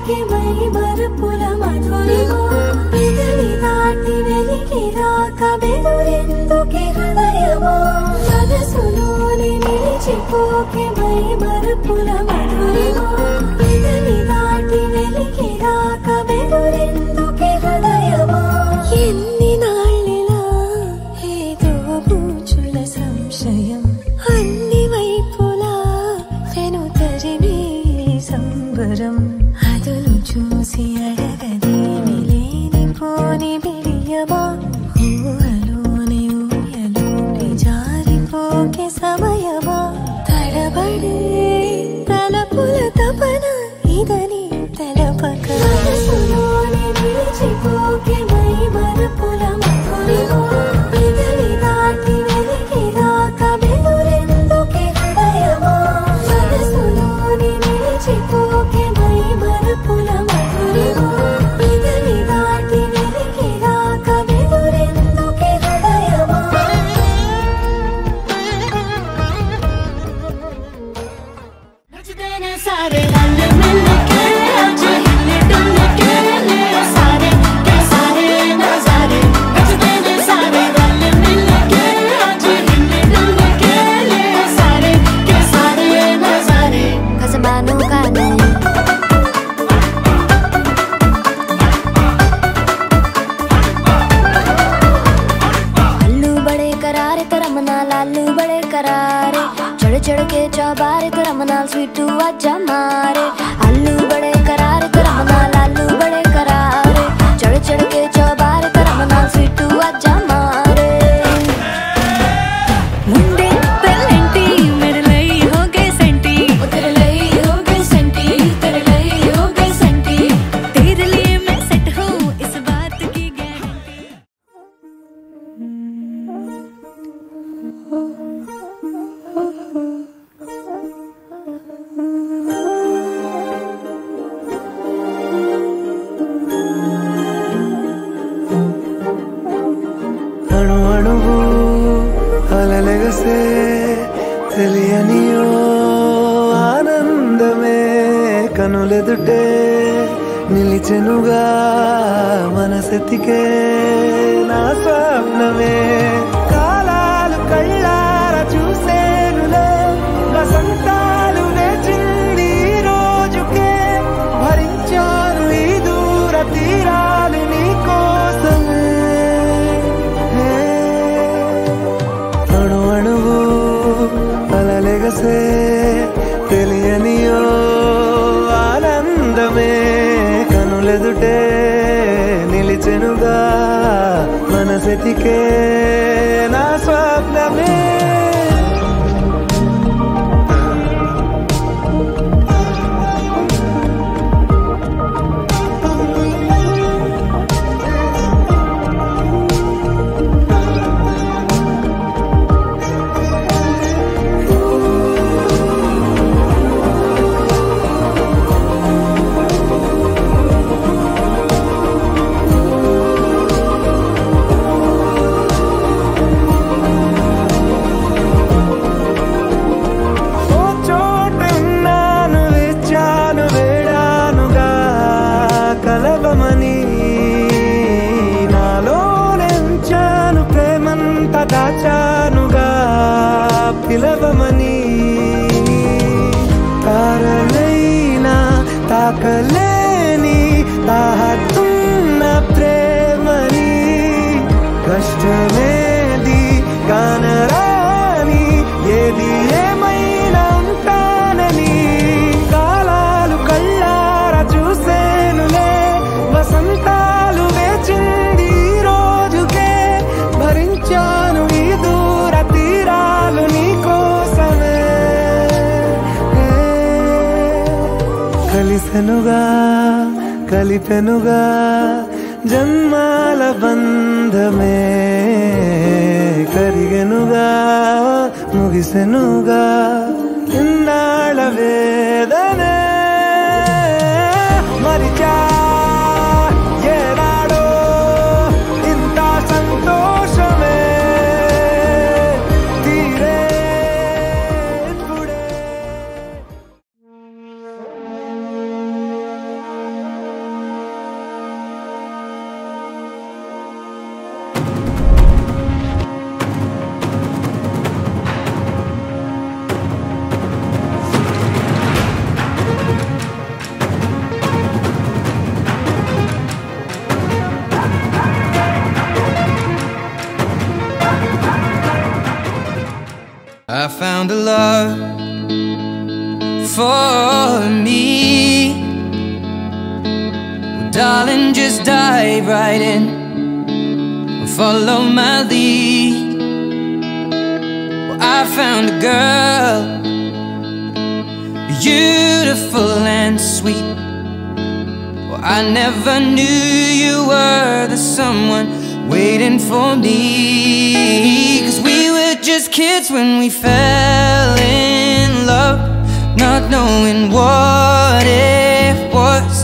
మరిచిపోకే my Marupula Madhurima పెదవి దాటి వెలికి రాక బెదురెందుకే హృదయమా మనసులోనే నిలిచిపోకే మై మరుపుల మధురిమా పెదవి దాటి వెలికి రాక బెదురెందుకే హృదయమా ఎన్ని నాళ్ళిలా ఏదో పూచుల సంశయం అన్ని వైపులా వెను తరిమే సంబరం అదును చూసి అడగదేమి లేనిపోని బిడియమా ఊహలోని ఊయలోని జారిపోకే సమయమా తడబడే తలపుల తపన ఇదని తెలపక మనసులోనే నిలిచిపోకే మై మరుపుల మధురిమా పెదవి దాటి వెలికి రాక బెదురెందుకే హృదయమా మనసులోనే నిలిచిపోకే మై మరుపుల మధురిమా పెదవి దాటి వెలికి రాక బెదురెందుకే హృదయమా नचते सारे वाले मिलके आज हिले डुले के ले सारे के सारे नजारे नचते सारे वाले मिलके आज हिले डुले के ले सारे के सारे नजारे कसमानों का नहीं अल्लू बड़े करारे करमना लालू बड़े करारे चढ़ चढ़ के चौबारे करमना स्वीटू आजा मारे अल्लू बड़े करारे करमना लालू बड़े करारे चढ़ चढ़ के चौबारे करमना स्वीटू आजा मारे मुंडे पेलेंटी मेरे लिए हो गए सेंटी तेरे लिए हो गए सेंटी तेरे लिए हो गए सेंटी तेरे लिए मैं सेट हूँ इस बात की गारंटी అణు అణువు అలలెగసే తెలియనియో ఆనందమే కనులెదుటే నిలిచెనుగా మనసెతికే నా స్వప్నమే కాలాలు కళ్ళార చూసేనులే వసంతాలు వేచింది ఈ రోజుకే భరించాను ఈ దూర తీరాలు నీ కోసమే అణు అణువు అలలెగసే తెలియనియో ఆనందమే కనులెదుటే నిలిచెనుగా మనసెతికే నా స్వప్నమే ఓ చోటున్నాను వేచాను వేడానుగా కలవమని నాలోనెంచాను ప్రేమంత దాచానుగా పిలవమని తారలైనా తాకలేని తాహతున్న ప్రేమని కష్టమేది కానరాని ఏది ఏమైనా ఉంటానని కాలాలు కళ్ళార చూసేనులే వసంతాలు వేచింది ఈ రోజుకే భరించాను ఈ దూర తీరాలు నీ కోసమే కలిసెనుగా కలిపెనుగా జన్మాల బంధమే కరిగెనుగా ముగిసెనుగా ఇన్నాళ్ళ వేదనే మరిచా ఏనాడో ఇంత సంతోషమే తీరే ఇప్పుడే I found a love for me. Well, darling, just dive right in and follow my lead. Well, I found a girl, beautiful and sweet. Well, I never knew you were the someone waiting for me. 'Cause we were just kids when we fell in love, not knowing what it was.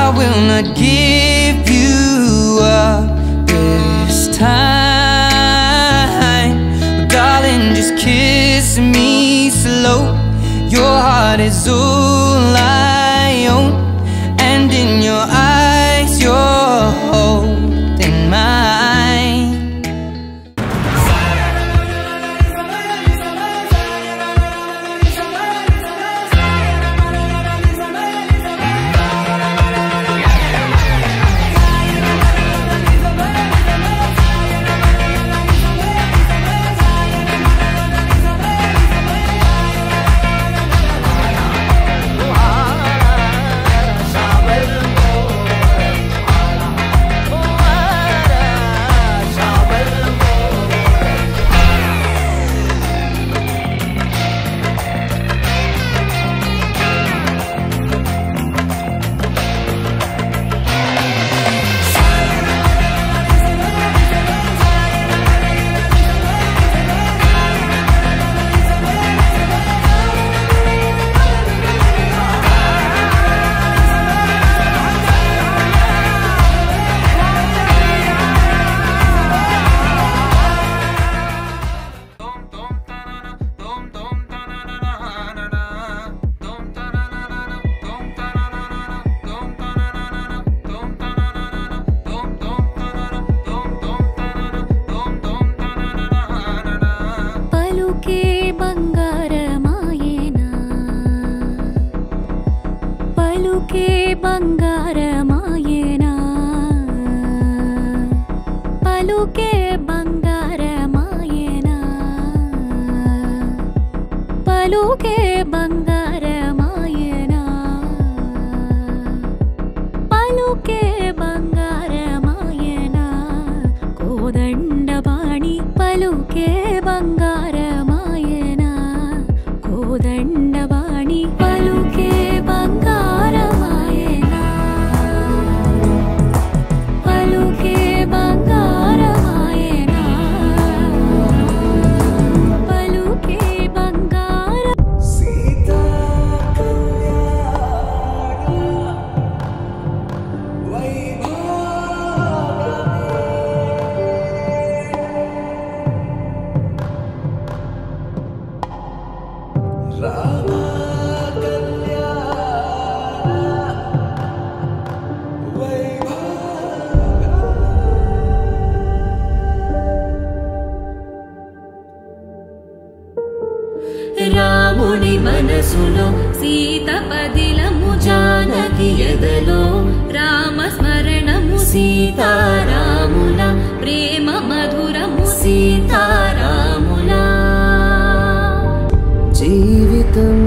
I will not give you up this time. But darling, just kiss me slow. Your heart is all I own, and in your eyes you're holding mine. బంగారమాయేనా పలుకే బంగారమాయేనా పలుకే బంగారమాయేనా పలుకే బంగారమాయేనా కోదండబాణి పలుకే బంగారమాయేనా కోదండబాణి పలుకే బంగారమాయేనా పలుకే బంగారమాయేనా పలుకే బంగార సీతా కళ్యాణ వైభోగమే రామ రాముని మనసులో సీత పదిలము జానకి ఎదలో రామ స్మరణము సీతారాముల ప్రేమ మధురము సీతారాముల జీవితం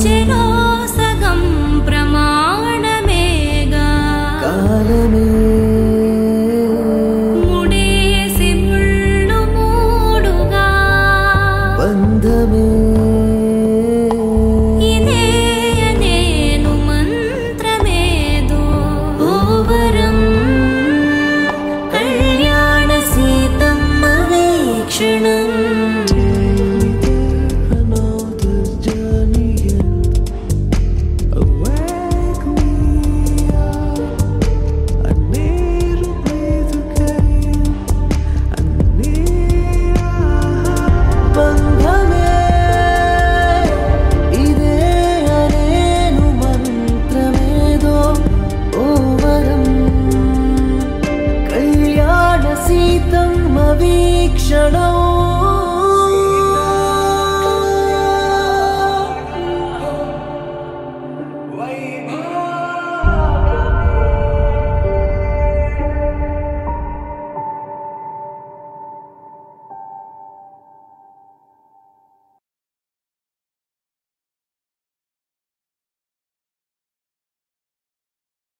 చెరోసగం ప్రమాణమేగా కాలమే ముడేసి ముళ్ళు మూడుగా బంధమే ఇదే నేను మంత్రమేదో ఓవరం కళ్యాణ Seethamma వీక్షణం another journey awake me up I need to breathe again I need బంధమే ఇదే అనేను మంత్రమేదో ఓవరం కళ్యాణ సీతమ్మ వీక్షణం